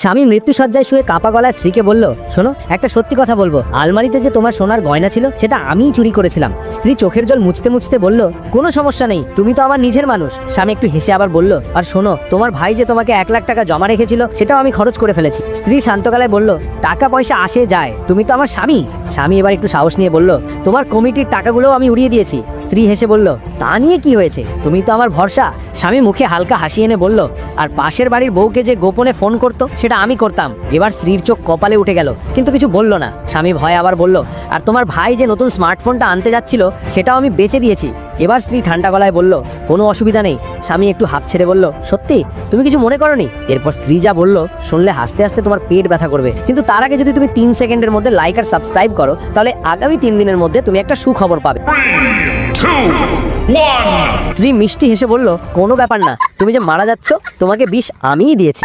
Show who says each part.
Speaker 1: স্বামী মৃত্যুসজ্জায় শুয়ে কাপা গলায় স্ত্রীকে বলল, শোনো, একটা সত্যি কথা বলবো, আলমারিতে যে তোমার সোনার গয়না ছিল সেটা আমিই চুরি করেছিলাম। স্ত্রী চোখের জল মুছতে মুছতে বলল, কোনো সমস্যা নেই, তুমি তো আমার নিজের মানুষ। স্বামী একটু হেসে আবার বলল, আর শোনো, তোমার ভাই যে তোমাকে 1 লাখ টাকা জমা রেখেছিল সেটাও আমি খরচ করে ফেলেছি। স্ত্রী শান্ত গলায় বলল, টাকা পয়সা আসে যায়, তুমি তো আমার স্বামী। স্বামী এবার একটু সাহস নিয়ে বলল, তোমার কমিটির টাকাগুলোও আমি উড়িয়ে দিয়েছি। স্ত্রী হেসে বলল, তা নিয়ে কি হয়েছে, তুমি তো আমার ভরসা। স্বামী মুখে হালকা হাসি এনে বলল, আর পাশের বাড়ির বউকে যে গোপনে ফোন করতো সেটা আমি করতাম। এবার স্ত্রীর চোখ কপালে উঠে গেল, কিন্তু কিছু বলল না। স্বামী ভয়ে আবার বলল, আর তোমার ভাই যে নতুন স্মার্টফোনটা আনতে যাচ্ছিল সেটাও আমি বেচে দিয়েছি। এবার স্ত্রী ঠান্ডা গলায় বলল, কোনো অসুবিধা নেই। স্বামী একটু হাঁপ ছেড়ে বলল, সত্যি তুমি কিছু মনে করনি? এরপর স্ত্রী যা বলল শুনলে হাসতে হাসতে তোমার পেট ব্যথা করবে, কিন্তু তার আগে যদি তুমি 3 সেকেন্ডের মধ্যে লাইক আর সাবস্ক্রাইব করো তাহলে আগামী 3 দিনের মধ্যে তুমি একটা সুখবর পাবে।
Speaker 2: 3, 2, 1.
Speaker 1: স্ত্রী মিষ্টি হেসে বলল, কোনো ব্যাপার না, তুমি যে মারা যাচ্ছ তোমাকে বিষ আমিই দিয়েছি।